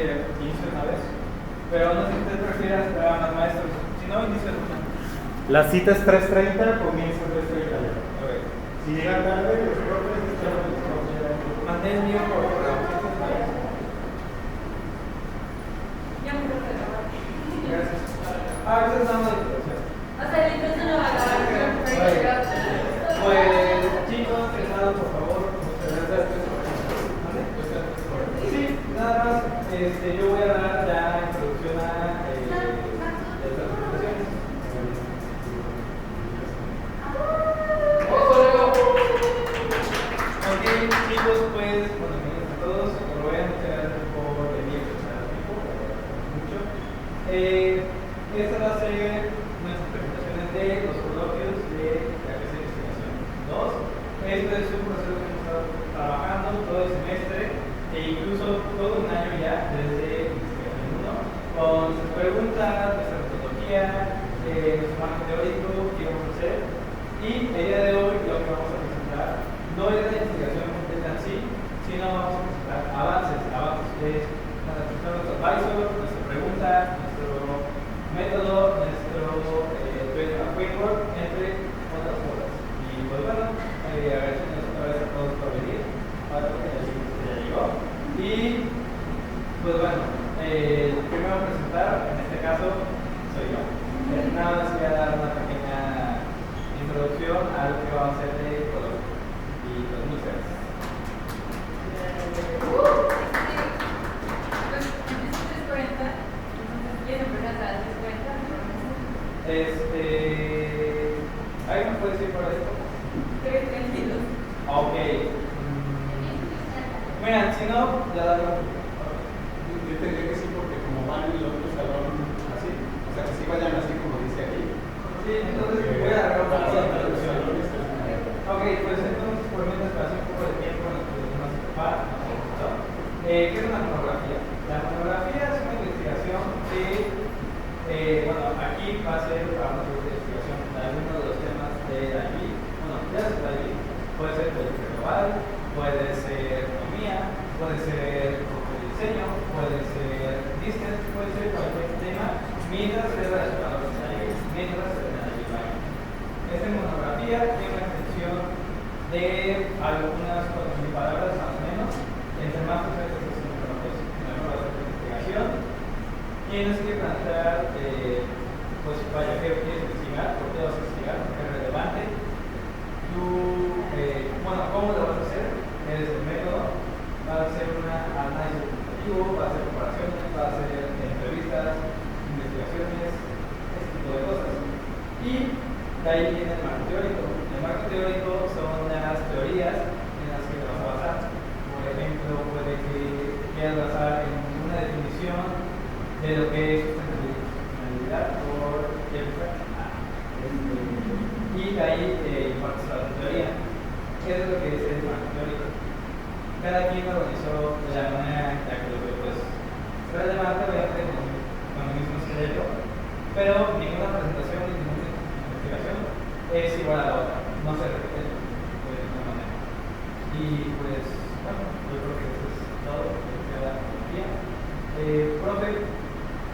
inicio una vez. Pero no sé si usted prefiere esperar a más maestros. Si no, inicio una. La cita es 3:30, comienza 3:30 ya. Okay. Si llega tarde, los profes están mandé el mío por correo. Ya me lo regaló. Gracias. Eso es nada más de introducción. O sea, el intento no va a acabar. Pues, chicos, interesados, por favor, muchas gracias. Sí, nada más, yo voy a dar la introducción a las presentaciones. Ok, chicos, pues, bueno, bienvenidos a todos. Rubén, muchas gracias por venir a tiempo, mucho. Esta va a ser nuestras presentaciones de los coloquios de la clase de investigación 2. Esto es un proceso que hemos estado trabajando todo el semestre e incluso todo un año ya desde investigación 1 con nuestras preguntas, nuestra metodología, nuestro marco teórico que vamos a hacer. Y el día de hoy lo que vamos a presentar no es la investigación completa en sí, sino vamos a presentar avances. Avances es nuestro advisor, nuestra pregunta, nuestro método, nuestro framework, entre otras cosas. Y pues bueno, agradecemos otra vez a todos por venir, para que ya llegó. Y pues bueno, el primero a presentar, en este caso, soy yo. Nada más voy a dar una pequeña introducción a lo que vamos a hacer de color. Y pues muchas gracias. ¿Alguien me puede decir por esto? 3:22. Ok. Mira, si no, ya da la. Yo tendría que sí, porque como van en el otro salón así, o sea, que sí vayan así como dice aquí. Sí, entonces voy a agarrar un poco de introducción. Ok, pues entonces, por mientras para hacer un poco de tiempo en lo que los demás se preparan, ¿qué es una monografía? La monografía es una investigación que, bueno, aquí va a ser para una investigación de alguno de los temas de la IB, bueno, ya es la IB, puede ser política global, puede ser economía, puede ser diseño, puede ser business, puede ser cualquier tema, mientras se relacionado con la IB, mientras se la IB. Esta monografía tiene una extensión de algunas 4.000 palabras más o menos, entre más ustedes hacen mejor va a ser la investigación. Tienes que plantear, pues vaya, qué quieres investigar, por qué vas a investigar, por qué es relevante. Bueno, ¿cómo lo vas a hacer? Es el método, va a ser un análisis cuantitativo, va a hacer comparaciones, va a hacer entrevistas, investigaciones, este tipo de cosas. Y de ahí viene el marco teórico. El marco teórico son las teorías en las que te vas a basar. Por ejemplo, puede que quieras basar en una definición de lo que es sustentabilidad por y de ahí impartes la teoría. ¿Qué es lo que es el marco teórico? Cada quien lo organizó de la manera en la que lo ve, pues, relevante, obviamente, con el mismo esqueleto, pero ninguna presentación ni ninguna investigación es igual a la otra, no se repite de ninguna manera. Y pues, bueno, yo creo que eso es todo lo que queda hoy día. Profe,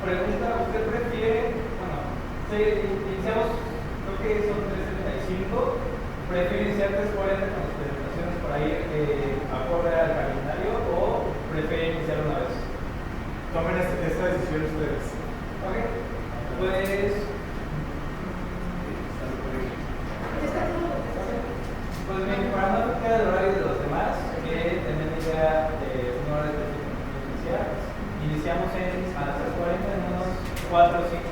pregunta, ¿usted prefiere, bueno, iniciamos, creo que son 3:35, prefiere iniciar 3:40 con las presentaciones para ir acorde al calendario o prefiere iniciar una vez? Tomen esta decisión ustedes. Ok, pues bien, para no quedar el horario de los demás, que tener idea de una hora de iniciar, iniciamos a las 3:40 en unos 4 o 5 minutos.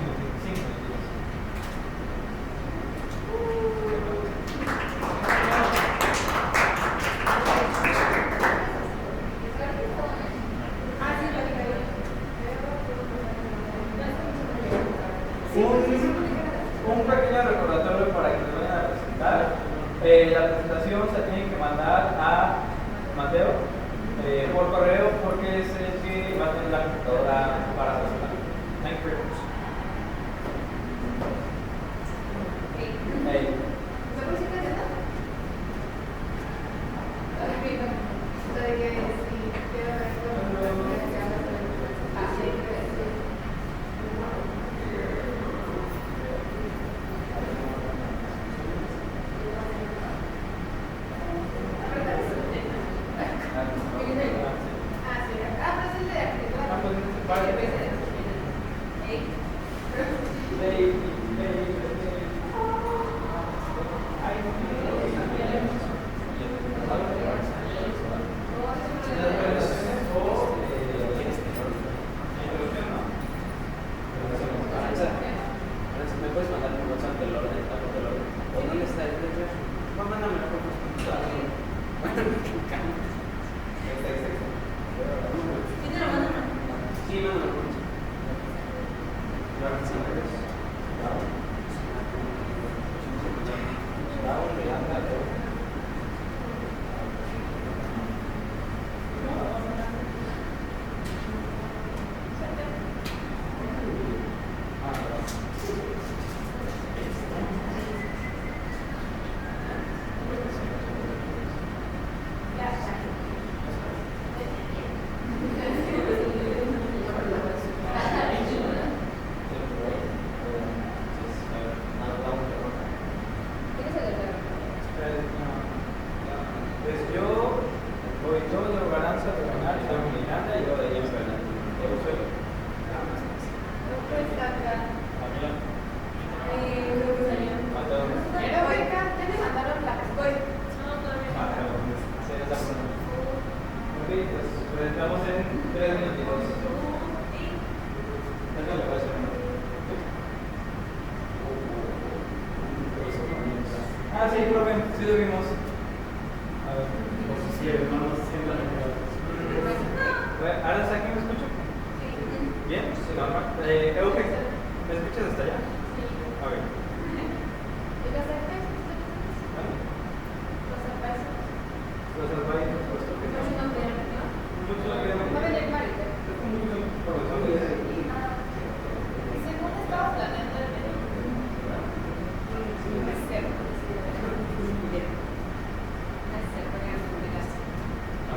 Un pequeño recordatorio para que lo vayan a presentar. La presentación se tiene que mandar a Mateo por correo porque es el que va a tener la computadora para presentar. Thank you very much. ¿Me puedes mandar por WhatsApp el orden? ¿O dónde está el letra? Mándamelo por WhatsApp. Sí, mándamelo por Estamos en 3 minutitos. Ah, sí, profe, sí lo vimos. A ver. Ahora sí, aquí me escucho. ¿Bien? Normal. Euge, ¿me escuchas hasta allá? A ver. Los albañiles, pues creo que no. Mucho lo que no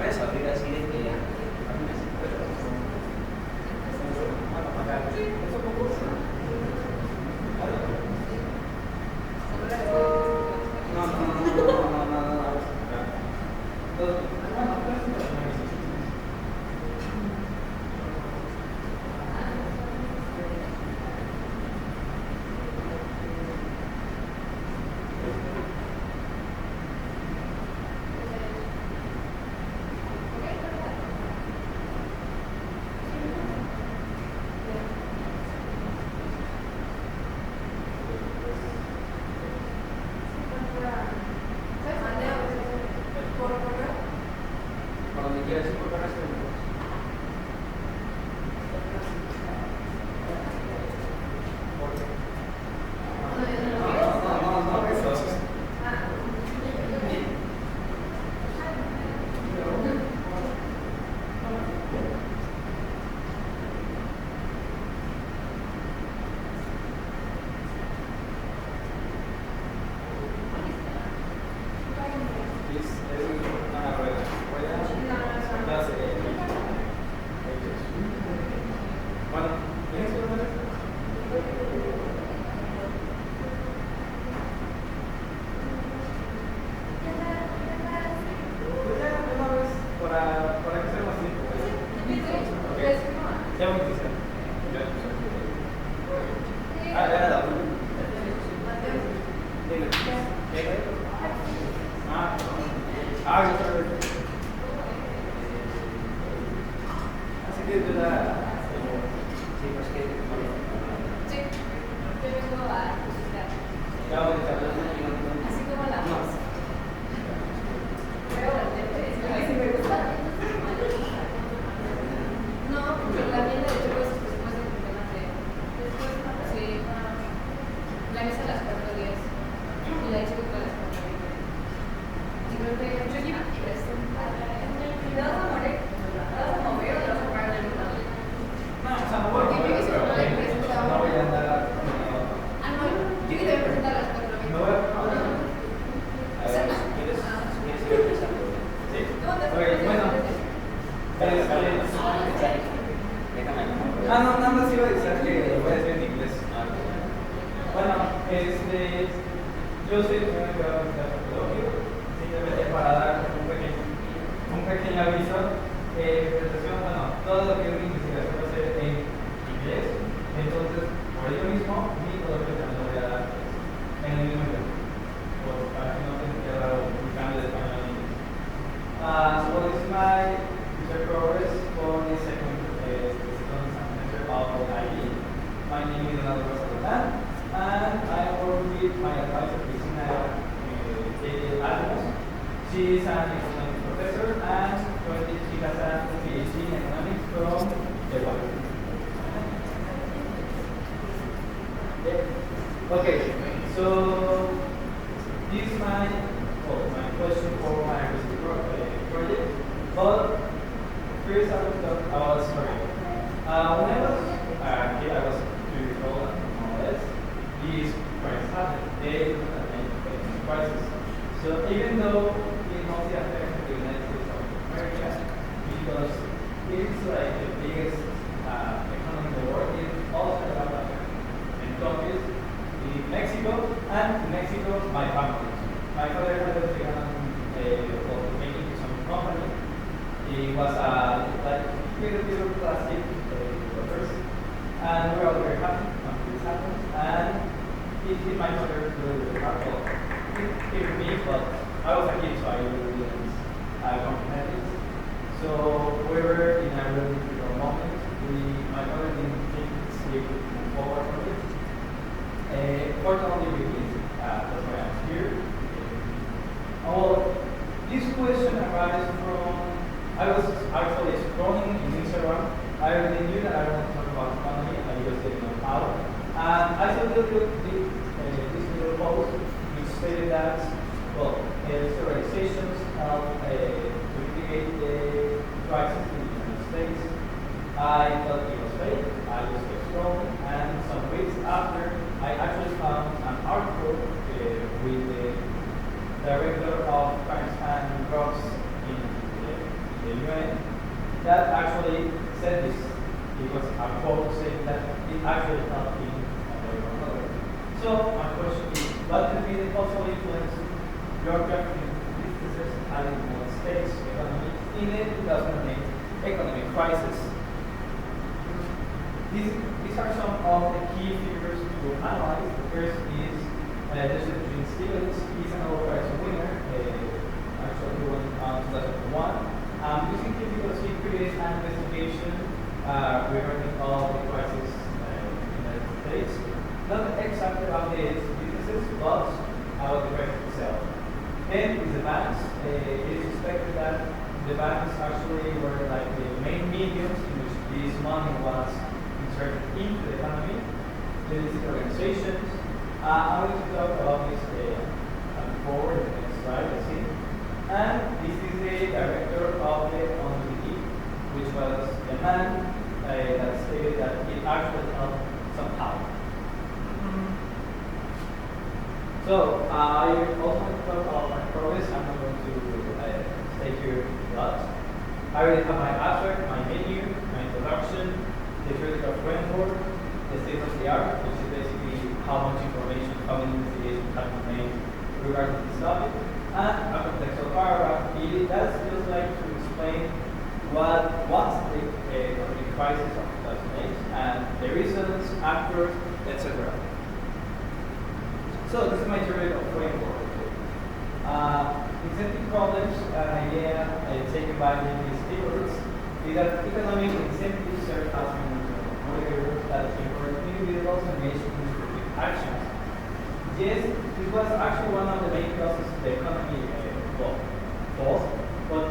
voy a salir así de que ya. Cuando quieras ir por acá, Ya voy a iniciar. Otra vez. Así que yo la... sí, pues que... Sí, yo vengo a visitar. Ya voy a iniciar. Así como la voz. Veo la tele, es que a mí sí me gusta. No, porque la tienda de chicos después de temas de... Sí, la mesa a las 4:10 y la de chicos a las 4:20. Y creo que yo llevo ¿te vas a morir? ¿Te vas a mover o te vas a parar en el lado? No, o sea, no voy Porque yo que se lo voy a presentar. no voy a andar... Ah, no, yo que te voy a presentar a las 4:20. No voy a... A ver, ¿quieres ir empezando? Sí. ¿Cómo te Ok, bueno. Déjame. Ah, no, nada más iba a decir que lo voy a decir en inglés. Bueno, yo soy el primer grado de antropología, simplemente para dar un pequeño aviso. Presentación, bueno, todo lo que es mi investigación va a ser en name is Leonardo Rosalán, and I work with my advisor, Cristina Alamos. She is an economics professor, and currently she has a PhD in economics from Taiwan. Okay, so this is my question for my project. But first, I will talk about a story. When I was a kid, I was 2 years old, more or less. These crises happened. They crisis. So even though it mostly affects the United States of America, because it's like the biggest economy in the world, it also has many countries. In Mexico, and in Mexico, my family. My father had begun making some company. It was like little plastic workers, and we were all very happy when this happened. And it hit my mother really hard. Well, it hit me, but I was a kid, so I really didn't comprehend it. So we were in a really difficult moment. My mother didn't think we could move forward from it. Fortunately, we did. That's why I'm here. This question arises from, I was actually scrolling in Instagram. I already knew that I wanted to talk about economy, I just didn't know how. And I saw this little post which stated that, well, sterilizations help to mitigate the crisis in the United States. I thought it was fake. I just kept scrolling, and some weeks after, I actually found an article with the director of crimes and drugs in the UN that actually said this. It was a quote saying that it actually helped in American mother. So my question is, what could be the possible influence geographic businesses had in the United States economy in the 2008 economic crisis? These are some of the key figures to analyze. The first is Gene Stevens. He's a Nobel Prize winner. Actually, he won in 2001. Using him because he created an investigation regarding all the crises in the United States. Not exactly about the businesses, but about the crisis itself. Then with the banks, it is suspected that the banks actually were like the main mediums in which this money was inserted into the economy. The organizations. I'm going to talk about this forward in the next slide, I see. And this is the director of the ONDP, which was the man that stated that it actually helped somehow. So I also want to talk about my progress. I'm not going to stay here a lot. I already have my abstract, my menu, my introduction, the theoretical framework, the state of the art, which is basically how much information, how many investigations have been made regarding this topic, and a contextual paragraph. That's just like to explain what was the economic crisis of 2008 and the reasons, actors, etc. So this is my theoretical framework. Incentive problems, an idea taken by these theorists, is that economic incentives serve as motivators that encourage individuals and nations to take actions. Yes, this was actually one of the main causes of the economy falls, but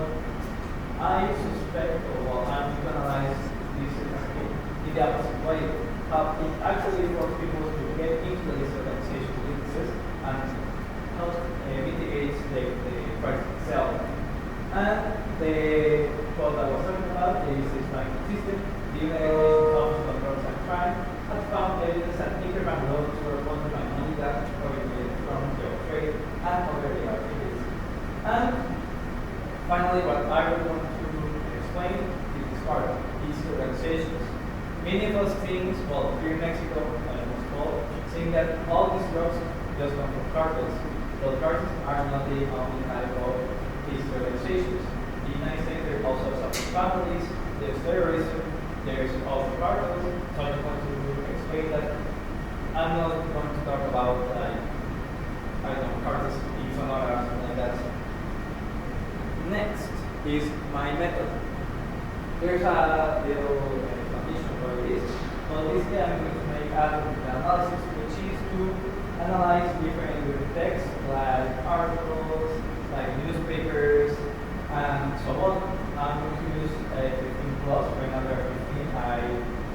I suspect, or I'm going to analyze this in the opposite way. It actually forced people to get into this organization businesses and help mitigate the crisis itself. And the quote I was talking about is this banking system. The United Nations Office on Drugs and Crime has found evidence that interbank loans were funded by money that originated from the trade and other illegal activities. And finally, what I would want to explain is this part of these organizations. Many of us think, well, here in Mexico, almost all, saying that all these drugs just come from cartels. Well, cartels are not the only type of these organizations. In the United States, there are also some families, there's terrorism, there's also cartels. So I just want to explain that I'm not going to talk about, I don't know, cartels in Sonora or something like that. Next is my method. There's a little definition for this. Well, basically, I'm going to make have analysis, which is to analyze different texts like articles, like newspapers, and so on. I'm going to use a 15 plus. Right now there are 15. I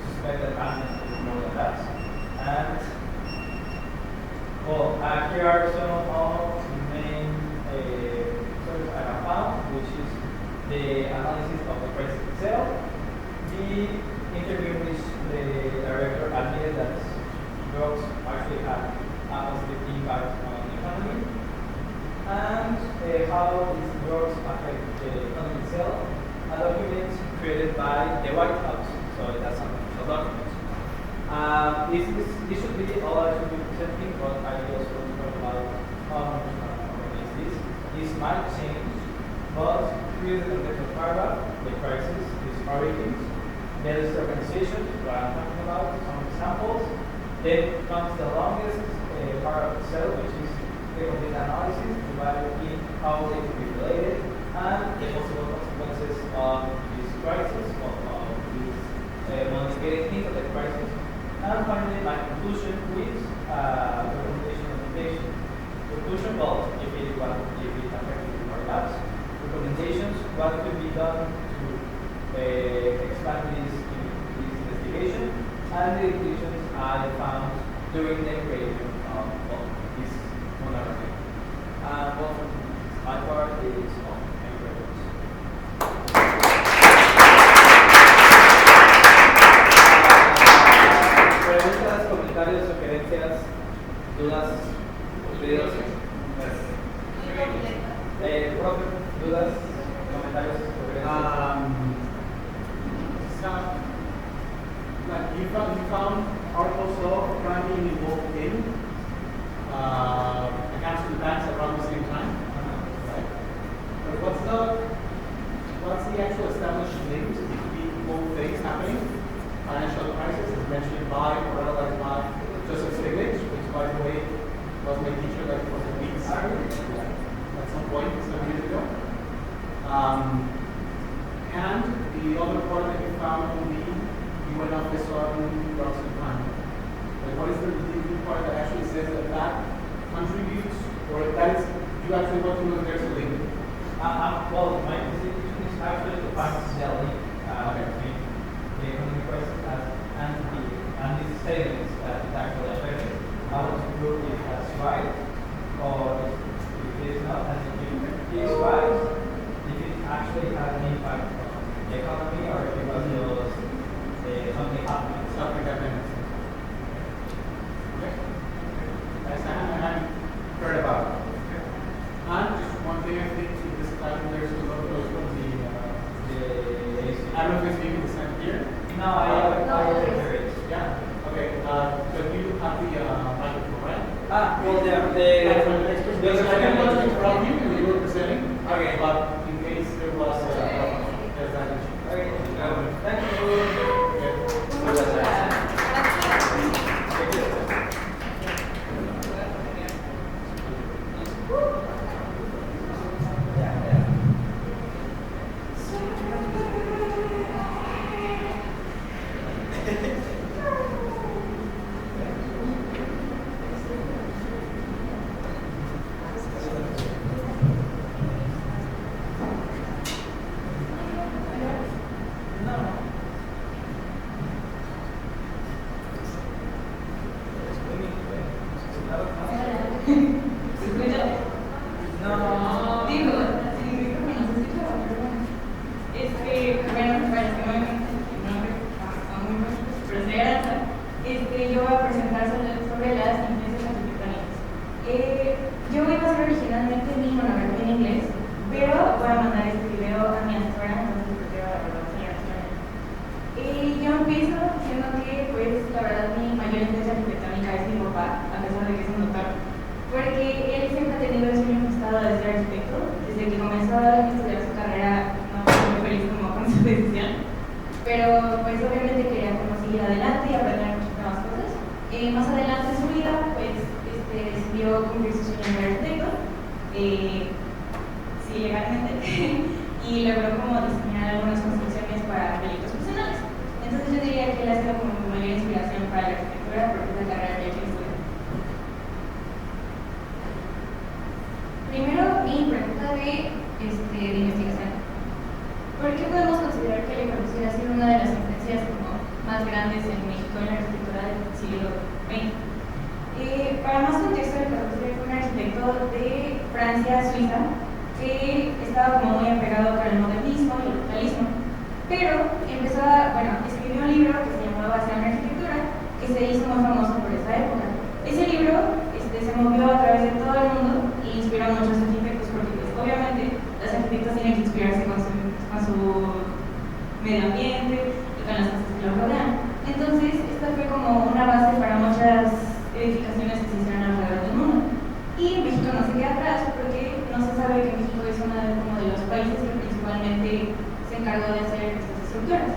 suspect that I'm going to do more than that. And well, here are some of the main sources I have found, which is the analysis of the crisis itself. The interview in which the director admitted that drugs actually had a positive impact on the economy, and how these drugs affect the economy itself. A document created by the White House, so that's an official document. This should be all I should be presenting, but I also want to talk about how is this. This might change, but here's the contextual paragraph, the crisis, these origins, there is the organization, what I'm talking about, some examples. Then comes the longest part of the cell, which is the complete analysis, divided in how they can be related, and the possible consequences of this crisis, of this getting into the crisis. And finally, my conclusion with recommendation of the patient. Conclusion, well, if it affected or not. Recommendations, what could be done to expand this investigation, and the conclusions I found during the creation of this monography. Well, my part is on. Thank you very much. Preguntas, comentarios, sugerencias, dudas, pedidos. Profe, dudas, comentarios, sugerencias. You found articles of crime being involved in accounts to the banks around the same time, right? But what's the actual established link between both things happening? Financial crisis is mentioned by or analyzed by Joseph Stiglitz, which, by the way, was my teacher like for the weeks at some point some years ago. And the other part that you found on the UN office on drugs and crime. Like, what is the part that actually says that that contributes, or that is you actually want to know if there's a link? Well, my institution is actually to find the link between the economic crisis and these statements that it actually affected. I want to prove if that's right or if it is not, and if it is right, if it actually had an impact on the economy or if it was just something happening. Something happening. Okay. I haven't heard about it. And just one thing I think in this class there's a lot of those from the I don't know if it's maybe the same here. No, I hear it. Yeah. Okay. So you have the microphone, right? Well, I didn't want to interrupt you when you were presenting. Okay. But in case there was there's that issue. Okay. Thank you. Yo voy a presentar sobre las influencias arquitectónicas. Yo iba a hacer originalmente mi monografía en inglés, pero voy a mandar este video a mi asesora, entonces prefiero la verdad yo empiezo diciendo que, pues, la verdad, mi mayor influencia arquitectónica es mi papá, a pesar de que es un doctor, porque él siempre ha tenido el sueño frustrado de ser arquitecto. Desde que comenzó a estudiar su carrera, no fue muy feliz como con su decisión, pero pues obviamente quería seguir adelante y aprender muchas nuevas cosas. Más adelante en su vida, pues, decidió cumplir su sueño de ser arquitecto, sí, legalmente, y logró como diseñar algunas construcciones para proyectos personales. Entonces yo diría que él ha sido como mi mayor inspiración para la arquitectura, la carrera que quiero estudiar. Primero, mi pregunta de investigación. ¿Por qué podemos considerar que Le Corbusier ha sido una de las influencias como más grandes en México en la arquitectura del siglo XX? Para más contexto, Le Corbusier fue un arquitecto de Francia, Suiza, que estaba como muy apegado con el modernismo y el brutalismo, pero escribió un libro que se llamaba Hacia una arquitectura, que se hizo muy famoso por esa época. Ese libro se movió a través de todo el mundo y inspiró a muchos arquitectos, porque pues, obviamente los arquitectos tienen que inspirarse con su medio ambiente y con las cosas que lo rodean. Entonces, esta fue como una base para muchas edificaciones que se hicieron alrededor del mundo. Y México no se queda atrás porque no se sabe que México es uno de los países que principalmente se encargó de hacer estas estructuras.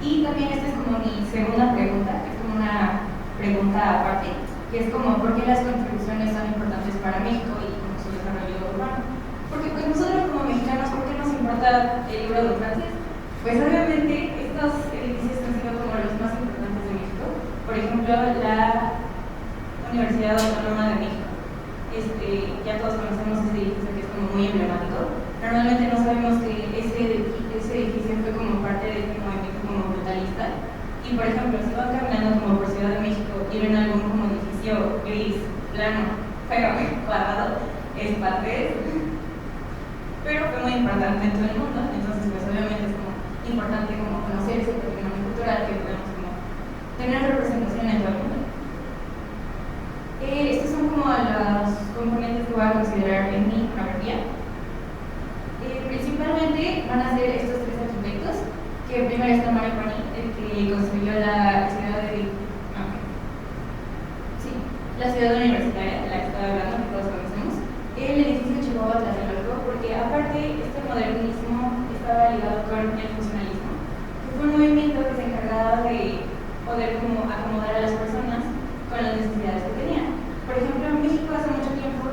Y también esta es como mi segunda pregunta, que es como una pregunta aparte, que es como ¿por qué las contribuciones son importantes para México y como su desarrollo urbano? Porque pues nosotros como mexicanos, ¿por qué nos importa el libro de francés? Pues obviamente estos edificios han sido como los más importantes de México. Por ejemplo, la Universidad Autónoma de México. Ya todos conocemos ese edificio que es como muy emblemático. Normalmente no sabemos que ese edificio fue como parte de este movimiento como brutalista. Y por ejemplo, si van caminando como por Ciudad de México y ven algún como edificio gris, plano, feo, cuadrado, es parte, pero fue muy importante en todo el mundo. Entonces pues obviamente es como importante como conocer ese patrimonio cultural que podemos como tener representación en todo el mundo. Estos son como los componentes que voy a considerar en mi monografía. Principalmente van a ser estos tres arquitectos, que primero está Mario Pani, el que construyó la ciudad universitaria, de la que estaba hablando, que todos conocemos, el edificio Chihuahua Tlatelolco, porque aparte este modernismo estaba ligado con el funcionalismo, que fue un movimiento que se encargaba de poder como acomodar a las personas con las necesidades que tenían. Por ejemplo, en México hace mucho tiempo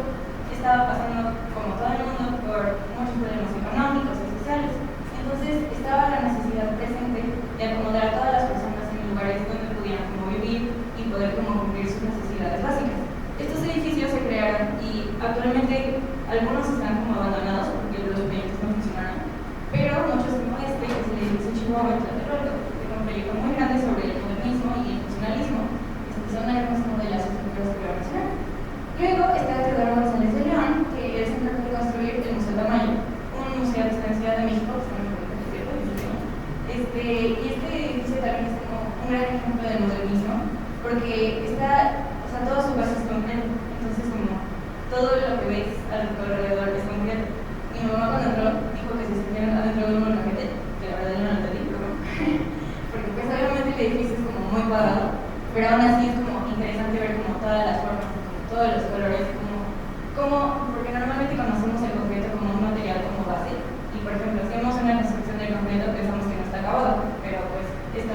estaba pasando, como todo el mundo, por muchos problemas económicos y sociales. Entonces estaba la necesidad presente de acomodar a todas las personas en lugares donde pudieran como vivir y poder como cumplir sus necesidades básicas. Estos edificios se crearon y actualmente algunos están como abandonados porque los proyectos no funcionaron, pero muchos como este, que es el edificio Chihuahua en Tlatelolco, que es un proyecto muy grande sobre el modernismo y el funcionalismo, son algunas como de las estructuras que voy a mencionar. Luego está Teodoro González de León, que es el encargado de construir el Museo Tamayo, un museo que está en Ciudad de México, que está muy bonito, ¿cierto? Y este edificio también es como un gran ejemplo del modernismo, porque está, todo su base es concreto, entonces como todo lo que ves a tu alrededor es concreto. Mi mamá cuando entró dijo que se sintieron adentro de un molcajete, que la verdad yo no lo entendí, pero bueno, porque pues obviamente el edificio es como muy cuadrado, pero aún así es como interesante ver como todas las formas, como todos los colores, porque normalmente conocemos el concreto como un material como base, y por ejemplo, si vemos una construcción del concreto pensamos que no está acabado, pero pues este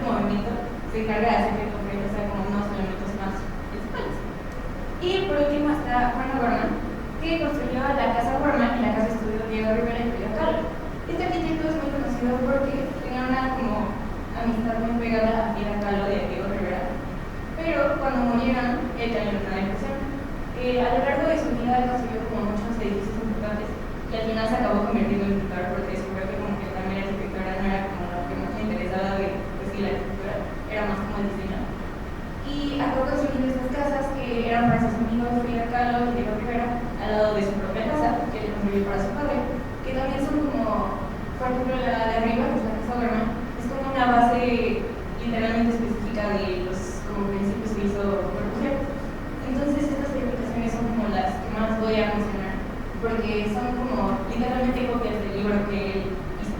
movimiento se encarga de hacer que el concreto sea como unos elementos más principales. Y por último está Juan O'Gorman, que construyó la Casa O'Gorman y la Casa Estudio Diego Rivera y Frida Kahlo. Este arquitecto es muy conocido porque tenía una como amistad muy pegada a Frida Kahlo de Diego Rivera, pero cuando murieron él cayó en una depresión. A lo largo de su vida construyó como muchos edificios importantes y al final se acabó convirtiendo en pintor porque descubrió que como que también la arquitectura no era como lo que más le interesaba de pues sí, la arquitectura, era más como el diseño. Y acabó construyendo estas casas que eran para sus amigos Frida Kahlo y Diego Rivera al lado de su propia casa, que él construyó para su padre, que también son como, por ejemplo, la de arriba, que es la Casa O'Gorman, es como una base literalmente específica de los como principios que hizo Corbusier. Entonces estas edificaciones son como las que más voy a mencionar, porque son como literalmente copias del libro que él hizo.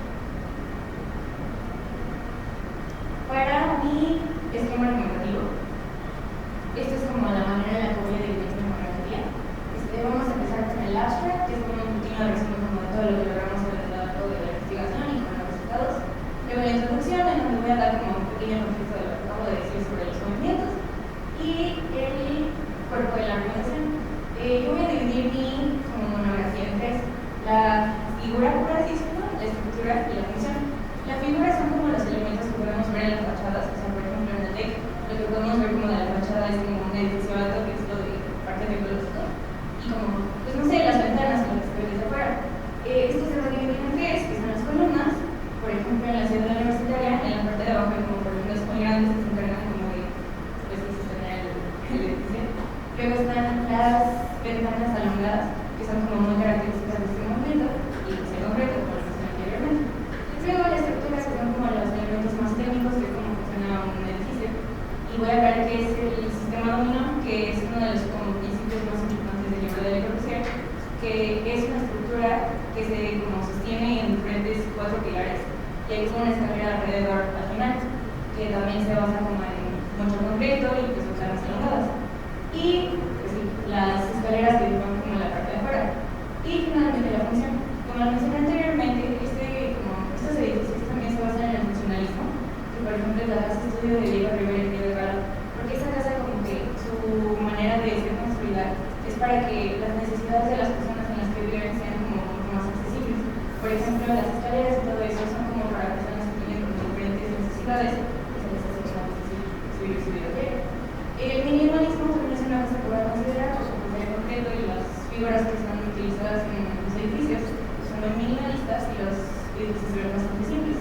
Para mi esquema argumentativo, esto es como la manera en la que voy a dividir mi monografía. Vamos a empezar con el abstract, que es como un pequeño resumen como de todo lo que logramos a lo largo de la investigación y con los resultados. Luego la introducción, en donde voy a dar como un pequeño contexto de lo que acabo de decir sobre los movimientos. Y el cuerpo de la argumentación. Yo voy a dividir mi como monografía en tres: la figura, por así decirlo, la estructura y la función. figuras son como los elementos que podemos ver en las fachadas, o sea, por ejemplo en el TEC, lo que podemos ver como de la fachada es como un edificio alto, que es lo de parte tecnológico, y como, pues no sé, las ventanas con las que ves desde afuera. Esto se va a dividir en tres, que son las columnas, por ejemplo en la ciudad universitaria, en la parte de abajo hay como columnas muy grandes que se encargan como de, pues sí, sostener el edificio. Luego están las ventanas alongadas, que son como muy características de este momento, y se concreto, como lo mencioné anteriormente. Luego las estructuras, que son como los elementos más técnicos de cómo funciona un edificio. Y voy a hablar que es el sistema dominó, que es uno de los como principios más importantes del libro de Le Corbusier, que es una estructura que se como sostiene en diferentes 4 pilares, y hay como una escalera alrededor al final, que también se basa como en mucho concreto y pues ventanas alongadas. Y pues sí, las escaleras que van como en la parte de afuera. Y finalmente la función. Como lo mencioné anteriormente, estos edificios también se basan en el funcionalismo, que por ejemplo la casa estudio de Diego Rivera y Frida Kahlo, porque esta casa como que su manera de ser construida es para que las necesidades de las personas en las que viven sean como mucho más accesibles. Por ejemplo, las escaleras y todo eso son como para personas que tienen como diferentes necesidades, y se les hace como difícil subir su vida diaria. El minimalismo también es una cosa que voy a considerar, por su en concreto, y las figuras que están utilizadas en los edificios son los minimalistas y los edificios se ven bastante simples.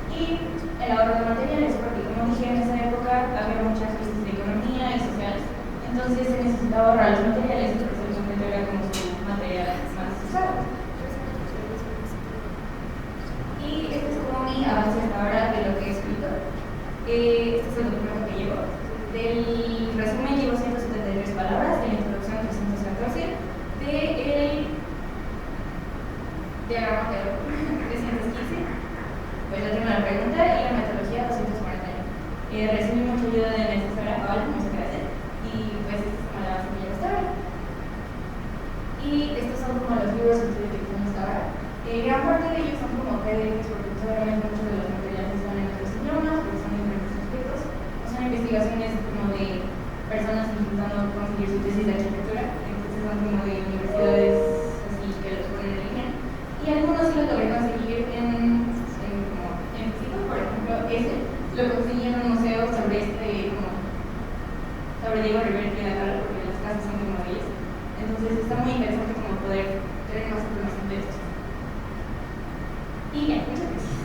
Y el ahorro de materiales, porque como dije, en esa época había muchas crisis de economía y sociales, entonces se necesitaba ahorrar los materiales y por eso el concreto era como su material más usado. Y este es como mi avance hasta ahora de lo que he escrito. Este es el documento que llevo. Del resumen llevo 173 palabras, de la introducción 314, del diagrama teórico 315, pues la primera pregunta, y la metodología 241. Recibí mucha ayuda de mi asesora Paola, muchas gracias, y pues esta es como la base que llevo hasta ahora. Y estos son como los libros que estoy utilizando hasta ahora. Gran parte de ellos son como PDFs, porque seguramente muchos de los materiales están en otros idiomas, porque son diferentes aspectos, o son investigaciones como de personas intentando conseguir su tesis de arquitectura, entonces son como de universidades así que los ponen en línea, y algunos sí los logré conseguir en físico. Por ejemplo, lo conseguí en un museo sobre sobre Diego Rivera y Frida Kahlo, porque las casas son como de ellos, entonces está muy interesante como poder tener más información de esto. Y ya, muchas gracias.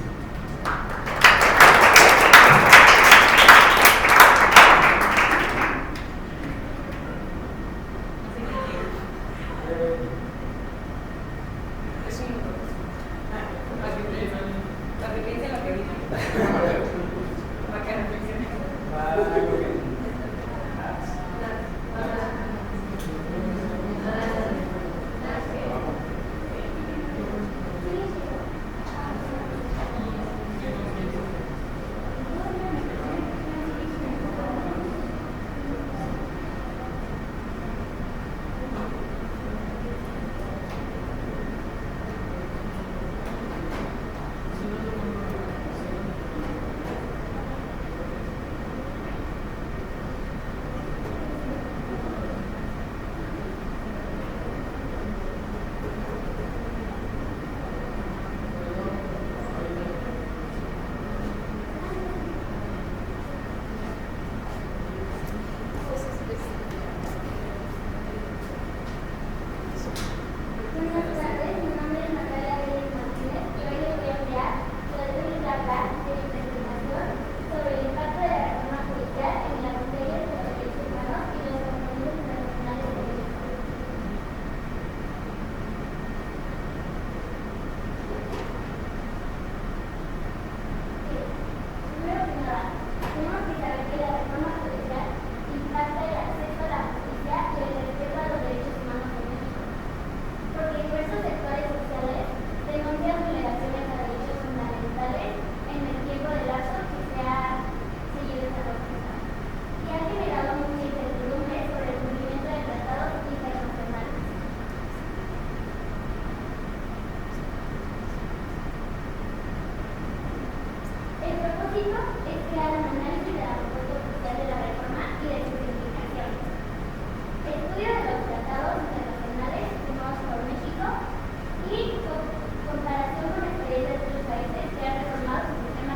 Comparación con experiencias de otros países que han reformado sus sistemas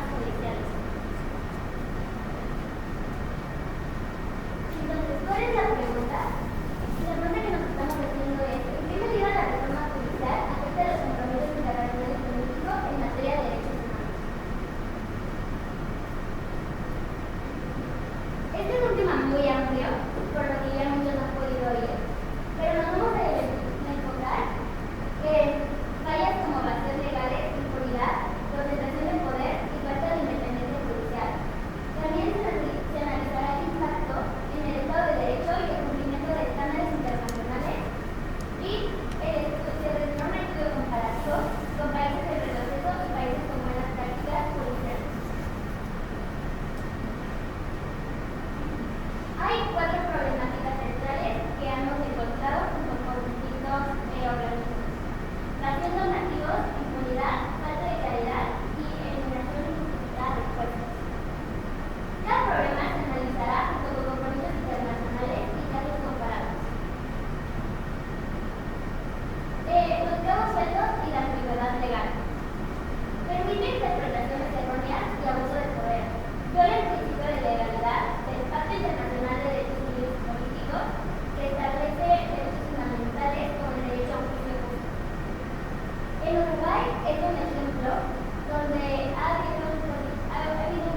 es un ejemplo donde ha habido un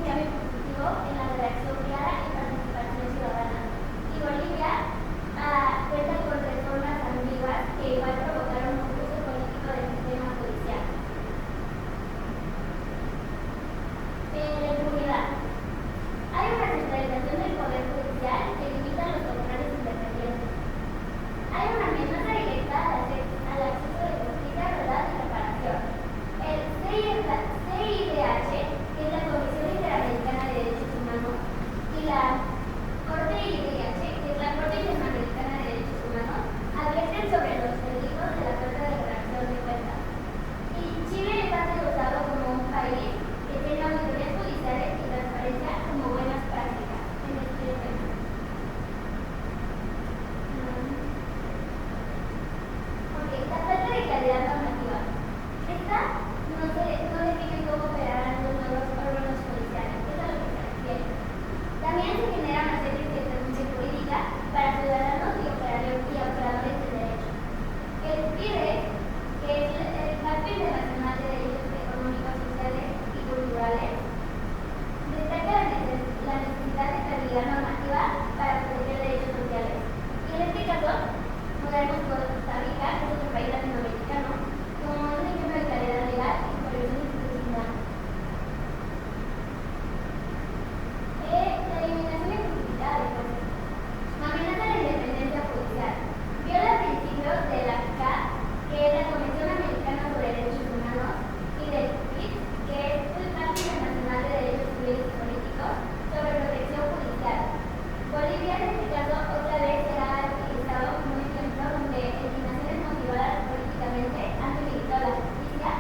cambio positivo en la redacción clara y participación ciudadana. Y Bolivia cuenta con reformas ambiguas que igual provocaron un uso político del sistema judicial. La impunidad. Hay una centralización del poder judicial que limita los controles independientes. Hay una amenaza directa al acceso de justicia, verdad y reparación. El CIDH, que es la Comisión Interamericana de Derechos Humanos, y la Corte IDH, que es la Corte Interamericana de Derechos Humanos, advierten sobre los peligros de la falta de redacción de cuentas. Y Chile está usado como un país que tenga auditorías judiciales y transparencia como buenas prácticas en este tema. Ok, la falta de calidad normativa. Esta no define cómo operarán los nuevos órganos judiciales, es a lo que se refiere. También se genera una serie de certidumbre jurídica para ciudadanos y operadores de derecho. El PIDE, que es el Pacto Internacional de Derechos Económicos, Sociales y Culturales, destaca la necesidad de estabilidad normativa para proteger derechos sociales. Y en este caso, podemos Costa Rica, que es otro país latinoamericano, como un ejemplo de calidad legal y supervisión institucional. La eliminación explícita de jueces. Amenaza la independencia judicial. Viola principios de la CICAD, que es la Convención Americana sobre Derechos Humanos, y del PID, que es el Pacto Internacional de Derechos Civiles y Políticos sobre protección judicial. Bolivia, en este caso, otra vez será utilizado como un ejemplo donde eliminaciones motivadas políticamente han debilitado la justicia,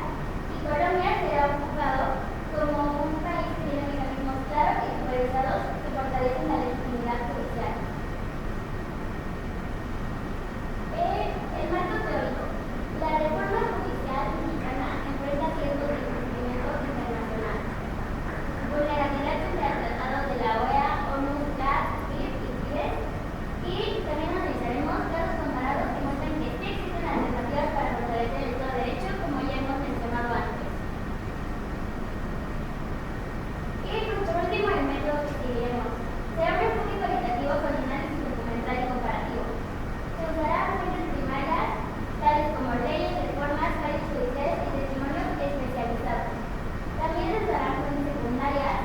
y Colombia será ocupado como un país que tiene mecanismos claros y supervisados que fortalecen la legitimidad judicial. El marco teórico. La reforma judicial mexicana enfrenta riesgos de incumplimiento internacional. Vulnerabilidad frente al Tratado de la OEA, ONU, CAD, PIB y CIDES. Y también analizaremos casos comparados que muestran que sí existen alternativas para fortalecer el Estado de Derecho, como ya hemos mencionado antes. Y por último, el método que seguiremos. Será un enfoque cualitativo con análisis documental y comparativo. Se usará fuentes primarias, tales como leyes, reformas, fallos judiciales y testimonios especializados. También se usarán fuentes secundarias,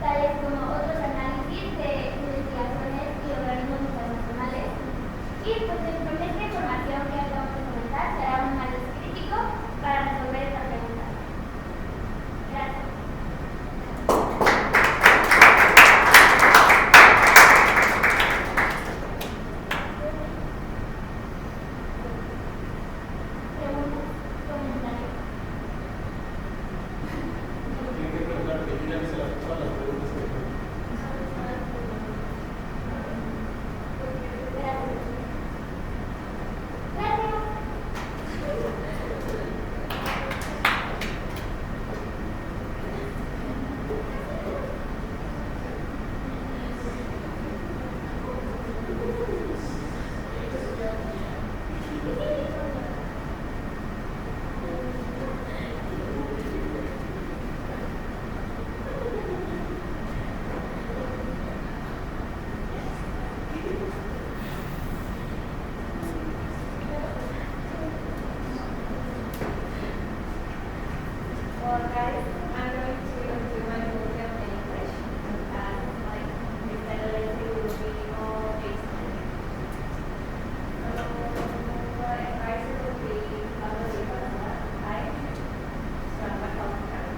tales como otros análisis de investigaciones y organismos internacionales. Y pues con esta información que acabamos de comentar, será un análisis crítico para resolver esta pregunta. Gracias. Preguntas, comentarios. Tienen que preguntar que yo ya hice todas las preguntas que tengo. Well, guys, I'm going to do my program in English. Like, instead of it will be all based on English. So, my advice would be probably I start my podcast.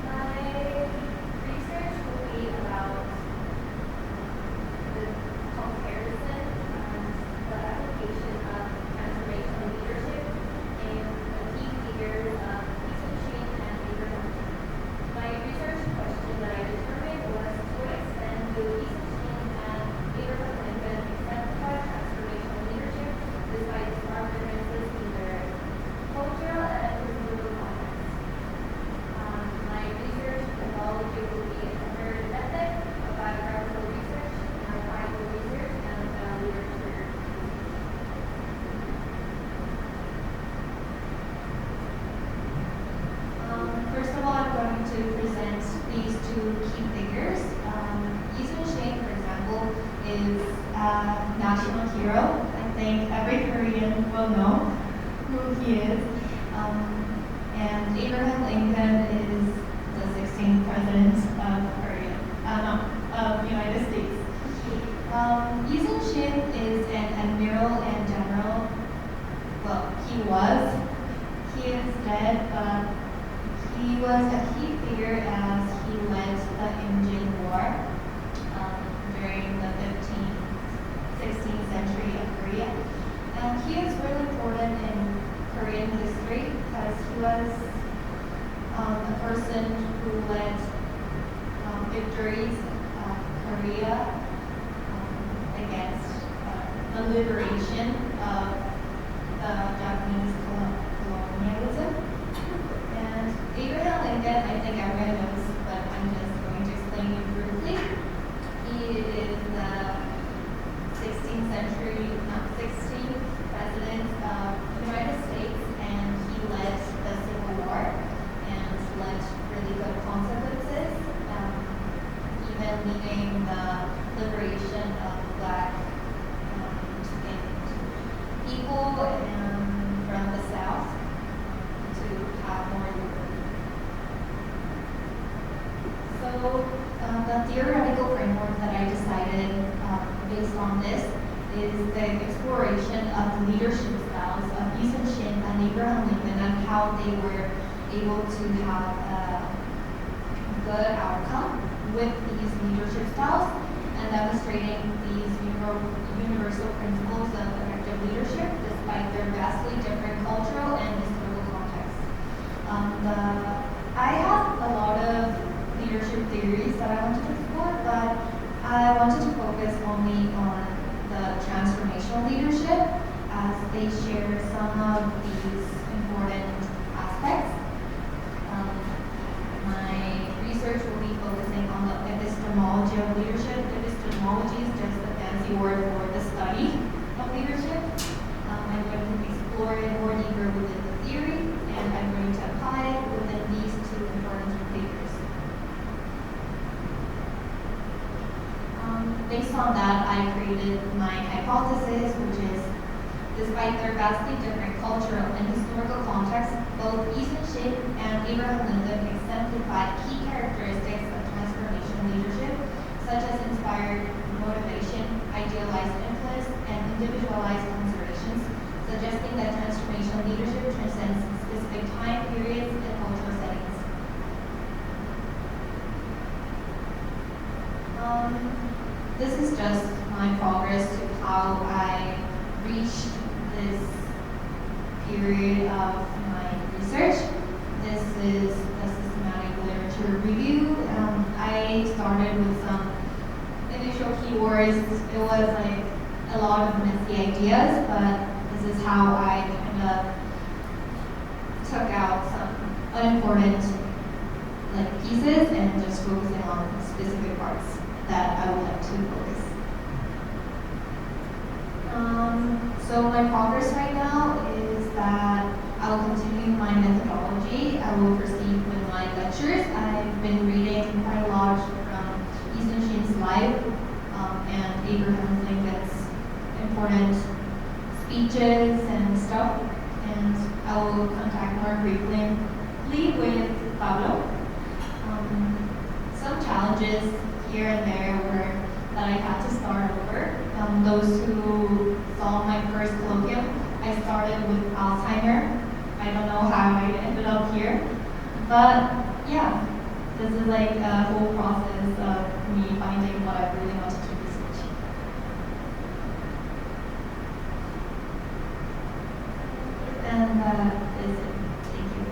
My research will be about the comparison and the application of transformational leadership and the key figures of Lisa Chin people know who he is. And Abraham Lincoln is the 16th president of Korea, of United States. Lee Shin is an admiral and general. Well, he was. He is dead, but he was a key figure as he led the Imjin War during the 15th, 16th century of Korea. And he is really important in Korean history because he was a person who led victories of Korea against the liberation of the Japanese colonialism. And Abraham Lincoln, I think everyone knows, but I'm just going to explain it briefly. He is the 16th century, not 16th president of the United States, and he led the Civil War and led really good consequences, even leading the liberation of black people from the South to have more liberty. So the theoretical framework that I decided based on this is the exploration of leadership styles of Lee Shin and Abraham Lincoln and how they were able to have a good outcome with these leadership styles and demonstrating these universal principles of effective leadership despite their vastly different cultural and historical contexts. I have a lot of leadership theories that I wanted to explore, but I wanted to focus only on the transformational leadership as they share some of these important aspects. My research will be focusing on the epistemology of leadership. Epistemology is just a fancy word for the study of leadership. I'm going to explore it more deeper within the theory, and I'm going to apply it within these two important papers. Based on that, I created my hypothesis, which is, despite their vastly different cultural and historical contexts, both Lee Shin and Abraham Lincoln exemplify key characteristics of transformational leadership, such as inspired motivation, idealized influence, and individualized considerations, suggesting that transformational leadership transcends specific time periods and cultural settings. This is just my progress to how I reached this period of my research. This is a systematic literature review. I started with some initial keywords. It was like a lot of messy ideas, but this is how I kind of took out some unimportant pieces and just focusing on specific parts that I would like to focus. So my progress right now is that I will continue my methodology. I will proceed with my lectures. I've been reading quite a lot from Lee Shin's life and Abraham Lincoln's important speeches and stuff. And I will contact more frequently with Pablo. Some challenges here and there were that I had to start over. Those who saw my first colloquium, I started with Alzheimer. I don't know how I ended up here, but yeah, this is like a whole process of me finding what I really wanted to research. And that is it. Thank you.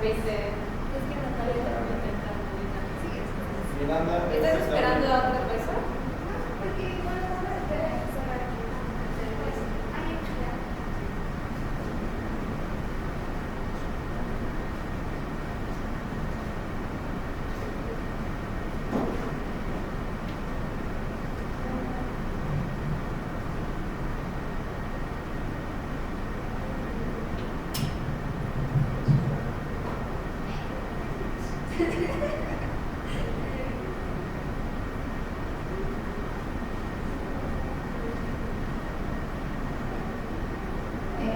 dice, es que Natalia te va a intentar publicar. Sí, Miranda, ¿estás esperando a otra persona? Porque igual no me espera que se vaya después. Ay, ya.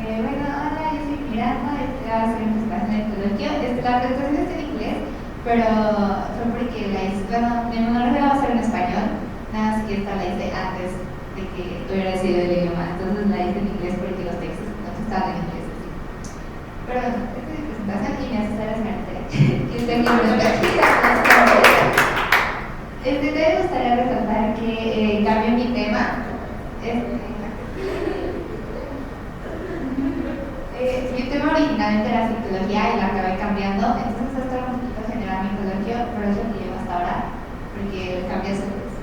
Bueno, hola, yo soy Miranda, va a ser mi espacio de colegio. La presentación está en inglés, pero fue porque la hice, bueno, mi monólogo va a ser en español, nada más que esta la hice antes de que hubiera decidido el idioma, entonces la hice en inglés porque los textos no estaban en inglés. Pero bueno, esta es mi presentación y me hace estar esmerante. Me gustaría resaltar que cambió mi tema. Mi tema originalmente era psicología y la acabé cambiando, entonces esto era un poquito general mitología, pero es lo que llevo hasta ahora, porque lo cambié hace veces.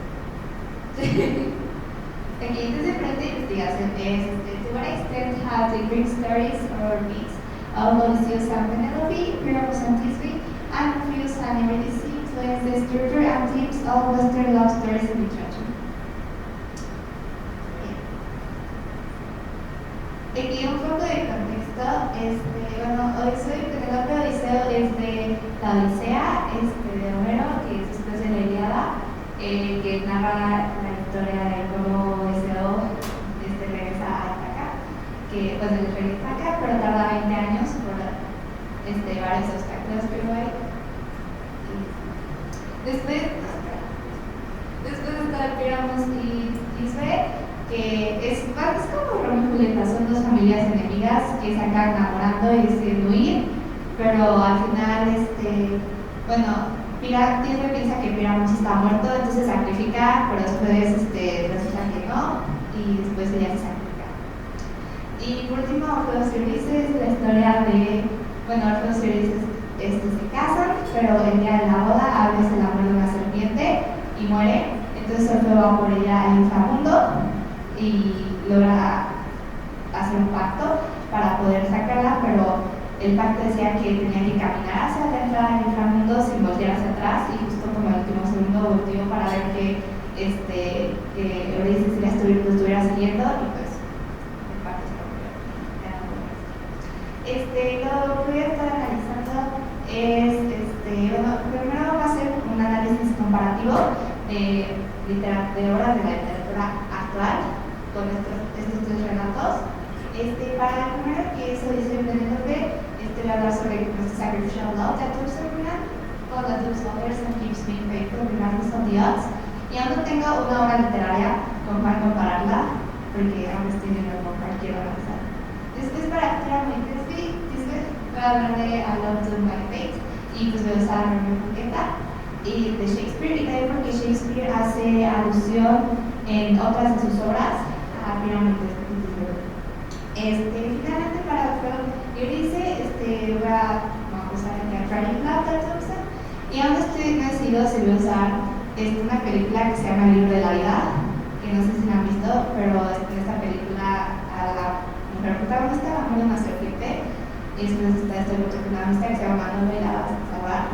Aquí, entonces de frente investigación es to what extent have the Greek stories or myths of Odysseus and Penelope, Priapus and Thisbe, and Orpheus and Eurydice influenced the structure and themes of Western love stories and literature? Aquí un poco de contexto, bueno, Odiseo y Penélope. Odiseo es de la Odisea, de Homero, que es después de la Ilíada, que narra la historia de cómo Odiseo regresa a Ítaca, que pues regresa a Ítaca, pero tarda 20 años por varios obstáculos que hubo ahí. Después está Priamos y Thisbe, que es como Romeo y Julieta, son dos familias enemigas que se acaban enamorando y deciden huir, pero al final, bueno, Thisbe piensa que Priamos está muerto, entonces se sacrifica, pero después resulta que no, y después ella se sacrifica. Y por último, Orfeos y Eurídice es la historia de, bueno, Orfeos y Eurídice se casan, pero el día de la boda Hades se la muerde una serpiente y muere, entonces Orfeo va por ella al inframundo y logra hacer un pacto para poder sacarla, pero el pacto decía que tenía que caminar hacia la entrada del inframundo sin voltear hacia atrás, y justo como el último segundo volteó para ver que Eurídice lo estuviera siguiendo, y pues el pacto se rompió. Lo que voy a estar analizando es, bueno, primero va a ser un análisis comparativo de obras de la literatura actual con estos tres relatos. Para el primero, que es Odiseo y Penélope, voy a hablar sobre the sacrificial love that Tolstoy began, all that looks others and keeps being faithful regardless of the odds. Y aún no tengo una obra literaria con cual compararla, porque aún estoy viendo con cuál quiero analizar. Después, para Priamo y Thisbe, voy a hablar de I Love to My Fate, y pues voy a usar Romeo y Julieta y de Shakespeare, y también porque Shakespeare hace alusión en otras de sus obras a Priamo y Thisbe. Finalmente, para Orfeo y Eurídice, voy a usar el Crying Love de Thompson, y aún no estoy decidido si voy a usar una película que se llama El Libro de la Vida, que no sé si la han visto, pero en esta película a la mujer protagonista la muere una serpiente, y después está este otro protagonista que se llama Manolo y la vas a salvar.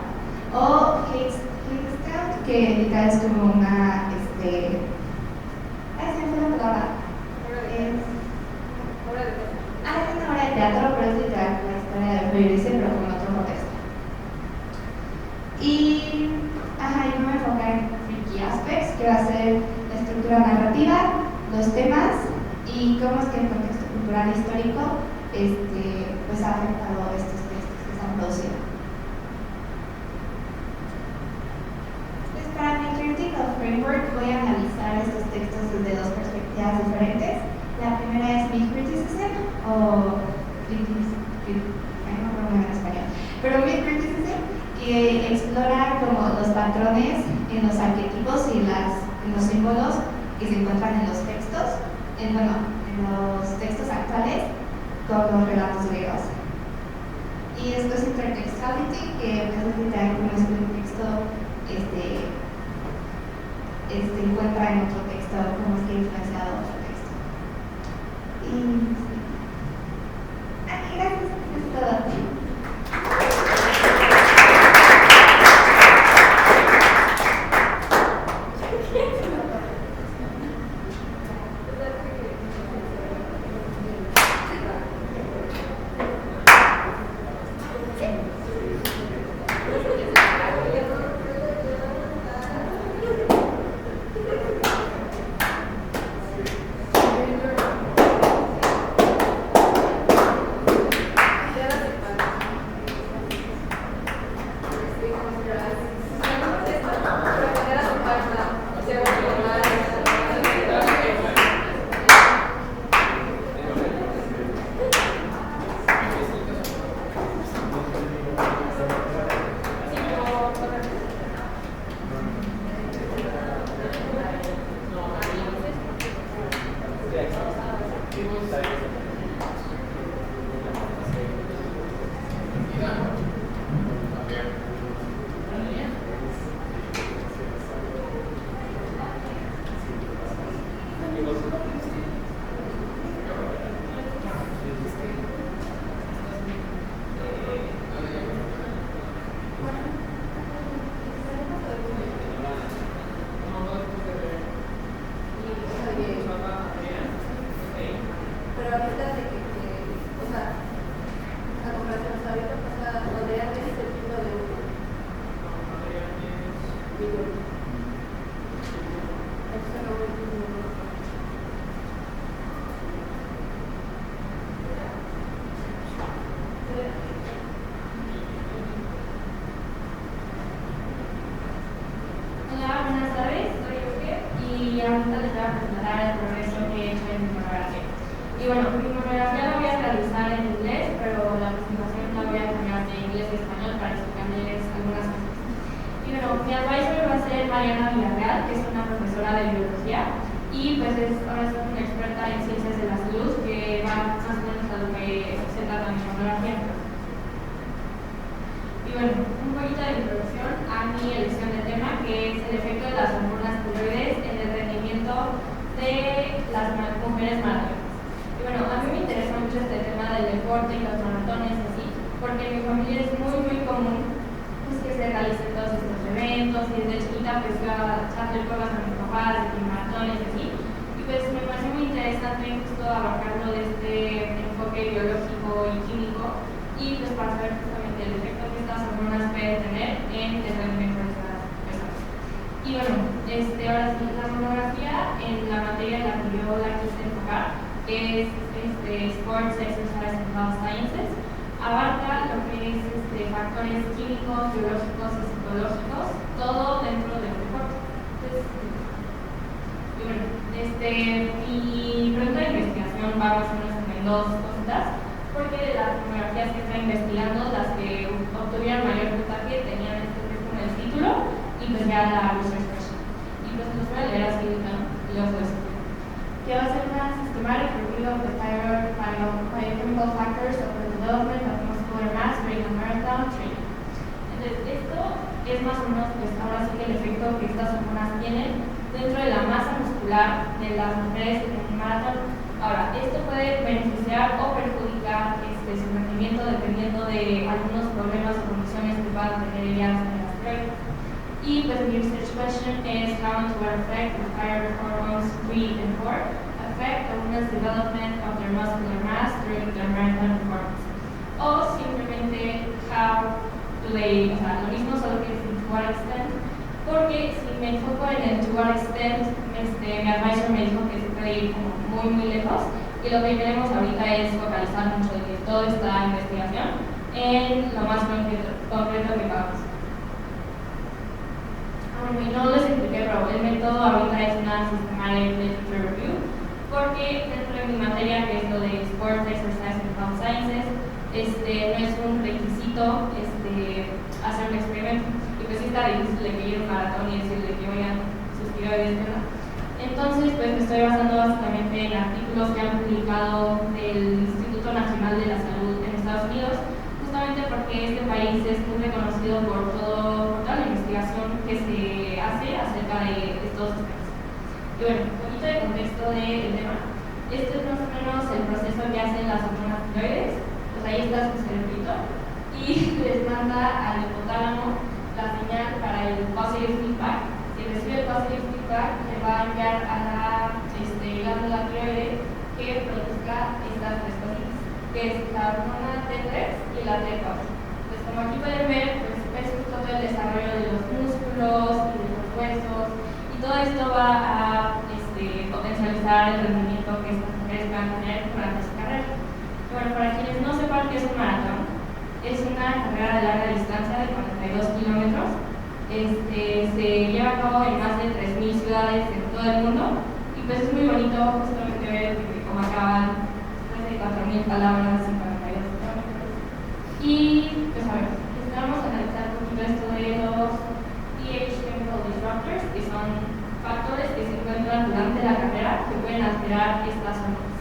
O Hades, que literal es como una, se me fue la palabra. Es una obra de teatro, pero es literal la historia de Orfeo y Eurídice, pero con otro contexto. Y me voy a enfocar en three key aspects, que va a ser la estructura narrativa, los temas y cómo es que el contexto cultural e histórico pues ha afectado estos textos que se han producido. Entonces, para mi critical framework voy a analizar estos textos desde dos perspectivas diferentes. La primera es myth criticism, o no puedo en español, pero myth criticism, que explora como los patrones en los arquetipos y en los símbolos que se encuentran en los textos, en los textos actuales con los relatos griegos. Y Y después intertextuality, que pues, es literal como es que un texto encuentra en otro texto, como es que ha influenciado otro texto. Y sí. Gracias, es todo. por toda la investigación que se hace acerca de estos aspectos. Y bueno, un poquito de contexto del tema. Este es más o menos el proceso que hacen las hormonas tiroides. Pues ahí está su cerebrito y les manda al hipotálamo la señal para el positive feedback. Si recibe el positive feedback, le va a enviar a la glándula tiroide que produzca estas tres cositas, que es la hormona T3 y la T4. Pues como aquí pueden ver, pues es justo todo el desarrollo de los músculos y de los huesos, y todo esto va a potencializar el rendimiento que estas mujeres van a tener durante su carrera. Bueno, para quienes no sepan qué es un maratón, es una carrera de larga distancia de 42 kilómetros. Se lleva a cabo en más de 3.000 ciudades en todo el mundo, y pues es muy bonito justamente ver cómo acaban después de 4.000 palabras en 42 kilómetros. Y pues a ver, vamos a analizar un poquito esto de los pH chemical disruptors, que son factores que se encuentran durante la carrera que pueden alterar estas hormonas.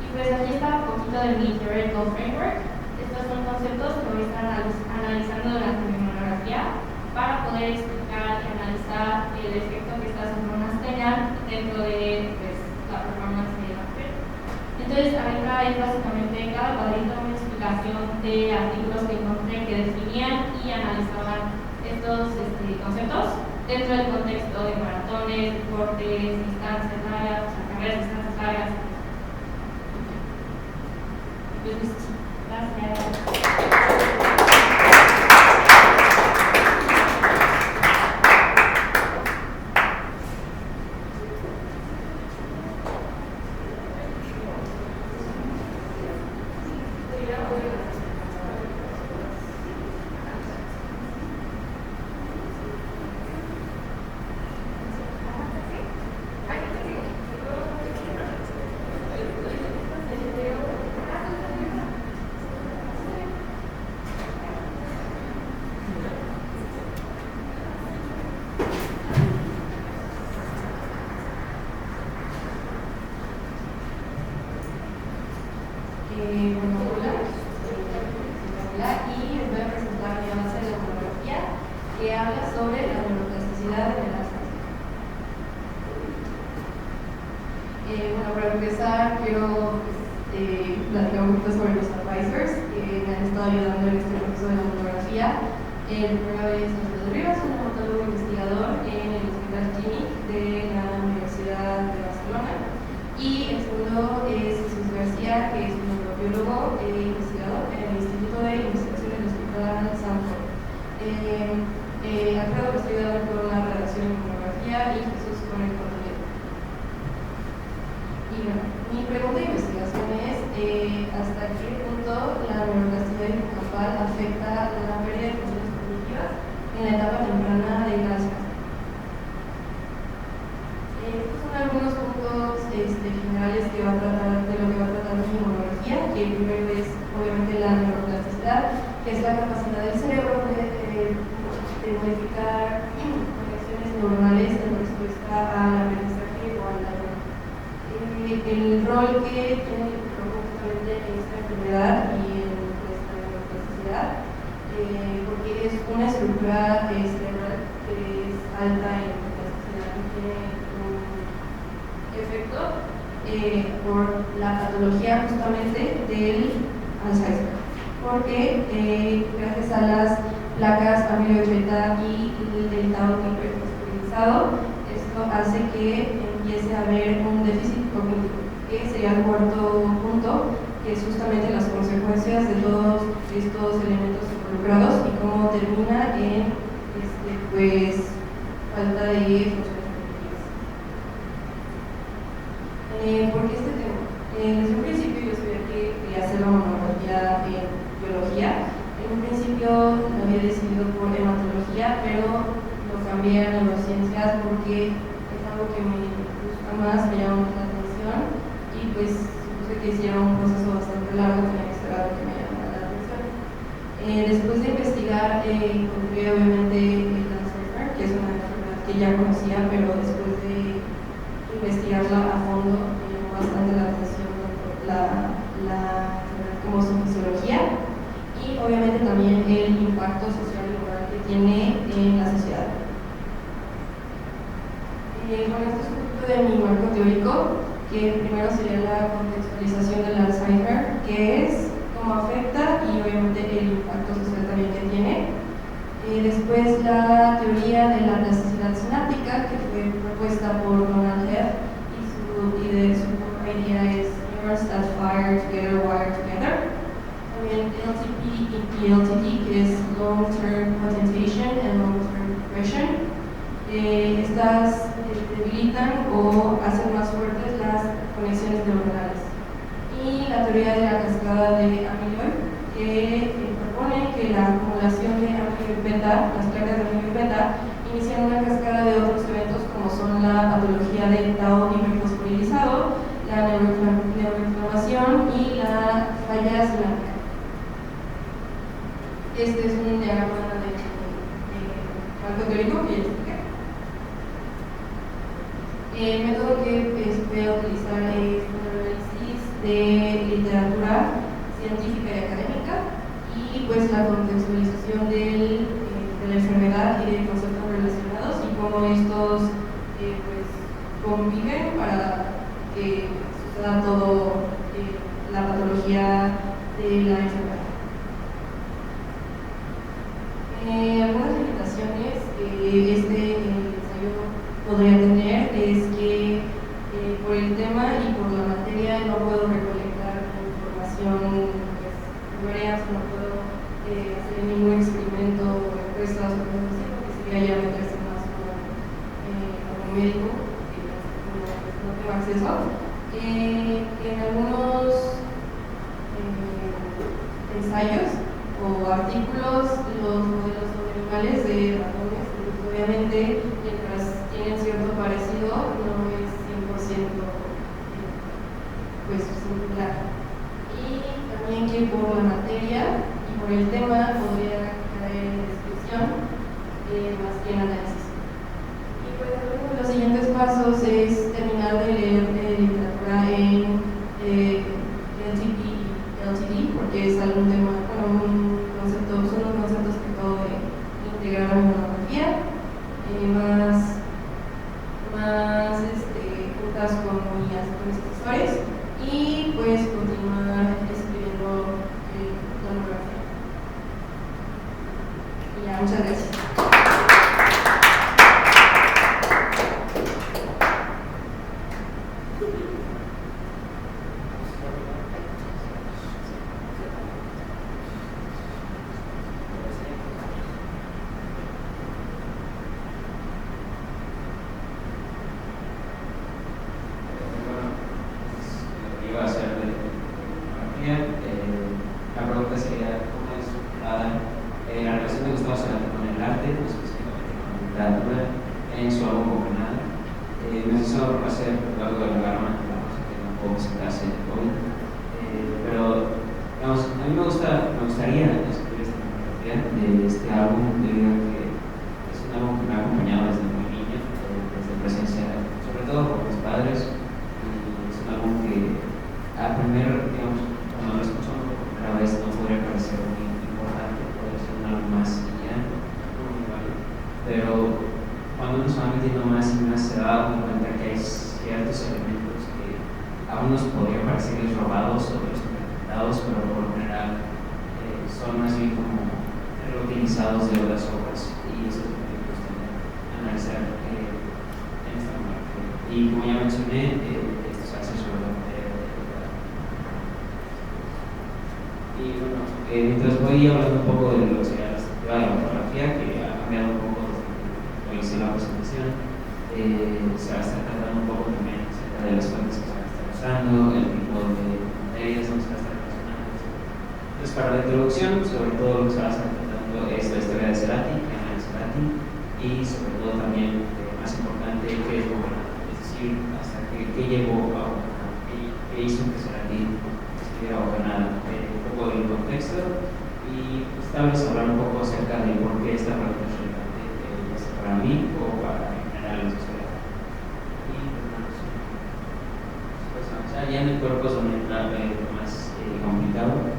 Y pues aquí está un poquito del mi theoretical framework. Estos son conceptos que voy a estar analizando durante mi monografía para poder explicar y analizar el efecto que estas hormonas tengan dentro de pues, la performance de la mujer. Entonces, acá es básicamente cada cuadrito una explicación de artículos que encontré que definían y analizaban estos conceptos dentro del contexto de maratones, deportes, distancias largas, carreras de distancias largas. Pues, gracias. Obviamente también la contextualización del Alzheimer, qué es, cómo afecta y obviamente el impacto social también que tiene. Después la teoría de la plasticidad sináptica, que fue propuesta por Donald Hebb, y de su idea es neurons that fire together, wire together. También LTP y LTD, que es long term potentiation and long term depression. Estas debilitan o hacen más fuertes las conexiones neuronales. Y la teoría de la cascada de amyloid, que propone que la acumulación de amyloid beta, las placas de amyloid beta, inician una cascada de otros eventos como son la patología de tau hiperfosforilizado, la neuroinflamación y la falla sináptica. Este es un diagrama de marco teórico que ya expliqué. El método que voy a utilizar es un análisis de literatura científica y académica y pues la contextualización de la enfermedad y de conceptos relacionados y cómo estos pues conviven para que suceda todo la patología de la enfermedad. Algunas limitaciones que este ensayo podría tener es que por el tema y por la materia no puedo recolectar información pues, varias, no puedo hacer ningún experimento o encuestas o cosas así, porque sería ya meterse más como médico, que no tengo acceso. En algunos ensayos o artículos, los modelos son animales de ratones, entonces obviamente mientras tienen cierto parecido no es 100% pues similar. Y también que por la materia y por el tema podría caer en descripción más que en análisis. Y pues uno de los siguientes pasos es terminar de leer literatura en LTP y LTD, porque es algún tema, bueno, son unos conceptos que acabo de integrar a mi monografía, más juntas con mis asesores y pues continuar escribiendo la monografía. Y ya, muchas gracias. Mientras voy hablando un poco de lo que sería la estructura de la fotografía, que ha cambiado un poco desde que hice la presentación, se va a estar tratando un poco también acerca de las fuentes que se van a estar usando, el tipo de materias donde se va a estar relacionando. Entonces, para la introducción, sobre todo lo que se va a estar tratando es la historia de Cerati, quién era Cerati, y sobre todo también, más importante, qué es Bocanada, es decir, hasta qué llevó a Bocanada, qué hizo que Cerati escribiera Bocanada. Del contexto y pues, tal vez hablar un poco acerca de por qué esta pregunta es relevante, ya sea para mí o para en general la sociedad. Y pues, ya en el cuerpo es donde entra lo más complicado.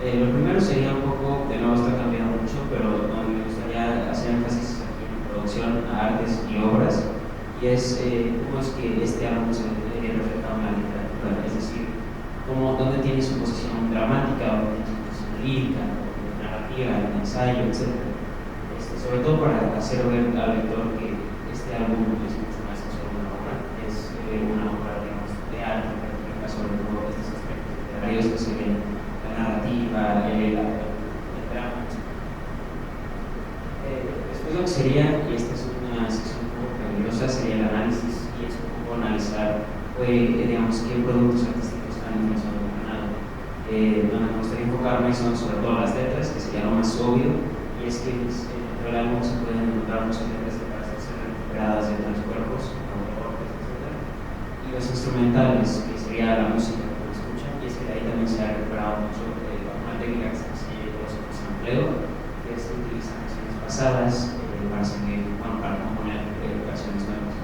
Lo primero sería un poco, de nuevo está cambiando mucho, pero donde me gustaría hacer énfasis aquí en introducción a artes y obras, y es cómo es que este álbum se refleja en la literatura. estructura, es decir, dónde tiene su posición dramática, dónde tiene su posición lírica, narrativa, el ensayo, etc. Sobre todo para hacer ver al lector que este álbum es mucho más que solo una obra, es una obra, digamos, de arte, que refleja sobre todo estos aspectos literarios que serían la narrativa, el drama. Después lo que sería, y esta es una sección un poco peligrosa, sería el análisis, y es un poco analizar, digamos, qué productos artísticos han influenciado el ganado. Donde me gustaría enfocarme son sobre todo las letras, que sería lo más obvio, y es que dentro del álbum se pueden encontrar muchas letras que parecen ser recuperadas de otros cuerpos, como deportes, etc. Y los instrumentales, que sería la música que uno escucha, y es que de ahí también se ha recuperado mucho una técnica que se llama el sampleo, que se utiliza en canciones pasadas para componer canciones nuevas.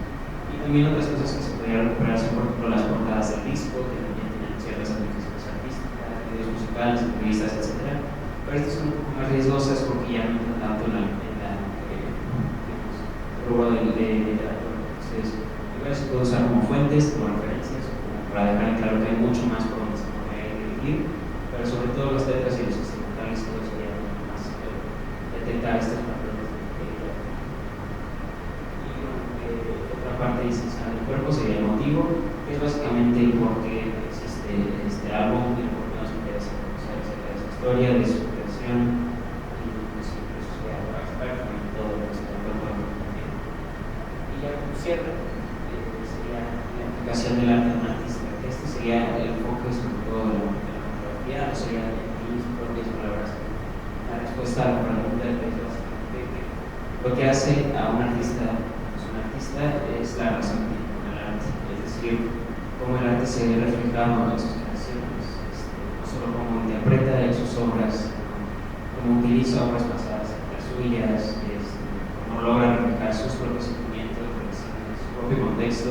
Y también otras cosas que se podrían recuperar son, por ejemplo, las portadas del disco, que también tienen ciertas aplicaciones artísticas, videos musicales, entrevistas, etc. Pero estas son un poco más riesgosas porque ya no entran tanto en la rubro de literatura. Entonces, igual se puede usar como fuentes, como referencias, como para dejar en claro que hay mucho más por donde se puede dirigir, pero sobre todo las letras y los instrumentales, todo sería mucho más detectar estos patrones de identidad. Y otra parte esencial del cuerpo sería el motivo, que es básicamente el por qué existe este álbum y por qué nos interesa conocer acerca de su historia, de su creación y de su sociedad, y todo lo que se encuentra también. Y ya como cierre sería la aplicación del arte de un artista. Este sería el enfoque sobre todo de la fotografía, o sería en mis propias palabras la respuesta a la pregunta es básicamente que lo que hace a un artista es la relación que tiene con el arte, es decir, cómo el arte se ve reflejado en sus creaciones, no solo cómo interpreta en sus obras, cómo utiliza obras pasadas, las suyas, cómo logra reflejar sus propios sentimientos, su propio contexto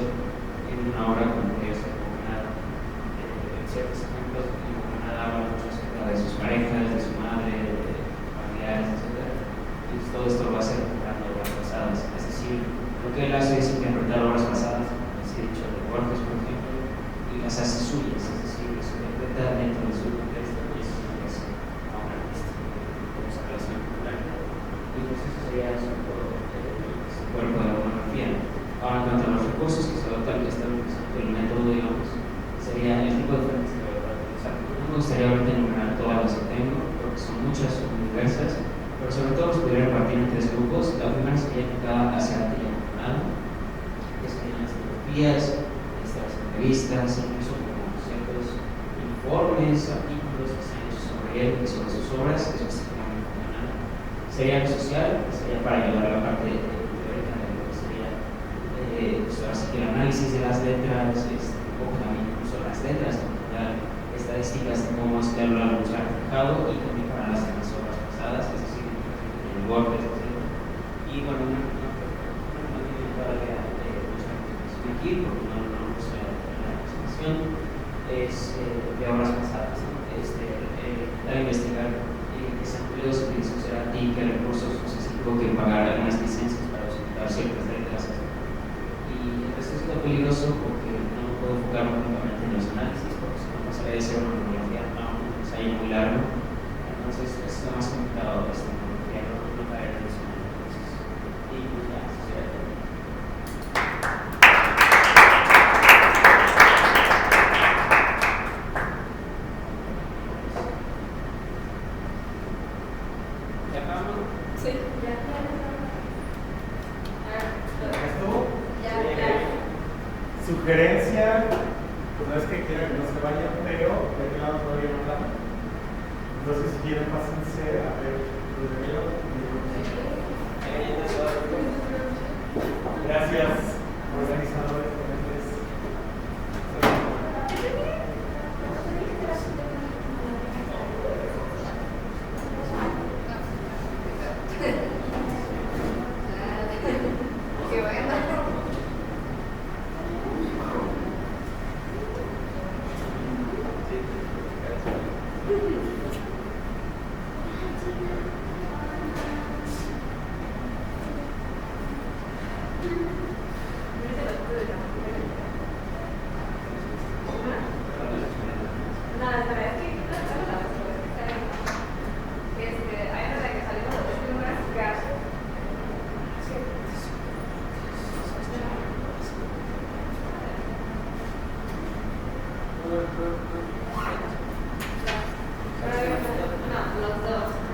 en una obra como que es Bocanada. En ciertos ejemplos, Bocanada habla mucho acerca de sus parejas, de su madre, de familiares, etc. Y todo esto lo va a hacer reflejando obras pasadas, es decir, lo que él hace es interpretar obras pasadas, como les he dicho, de Borges, por ejemplo, y las hace suyas, es decir, las interpreta dentro de su contexto, y eso es lo que hace a un artista, con esa relación cultural. Y pues eso sería sobre todo el cuerpo de la monografía. Ahora, en cuanto a los recursos que se adoptan, que están utilizando el método, digamos, sería el tipo de fuentes que voy a utilizar. No me gustaría ahorita enumerar todas las que tengo, porque son muchas, son muy diversas, pero sobre todo los podría repartir en 3 grupos. La primera sería enfocada hacia arte y emocional, que serían las fotografías, las entrevistas, incluso como ciertos informes, artículos que se han hecho sobre él y sobre sus obras, eso sería muy emocional. Sería lo social, que sería para ayudar a la parte teórica de lo que sería así que el análisis de las letras, un poco también incluso las letras, como tal, estadísticas de cómo es que lo han reflejado, y también para las obras pasadas, es decir, el Borges, etc. Y bueno, una todavía mucha información aquí, porque no vamos a la presentación, es de obras pasadas, ¿no? Dar a investigar qué sampleos se utilizó Cerati, qué recursos, no sé si tuvo que pagar algunas licencias para utilizar ciertas letras. Y esto es lo peligroso porque no puedo enfocarme únicamente en los análisis, porque si no pasaría de ser una monografía a un ensayo muy largo. Entonces es lo más complicado de esta monografía, no caer en los análisis. Y pues ya, eso sería todo. ¿Ya acabamos? Sí, ya. ¿Estuvo? Ya. Sugerencia, pues no es que quieran que no se vayan, pero de qué lado todavía no hablan. Entonces, si quieren, pásense a ver los de Melo. Gracias, organizadores. Qué bueno. No, los dos.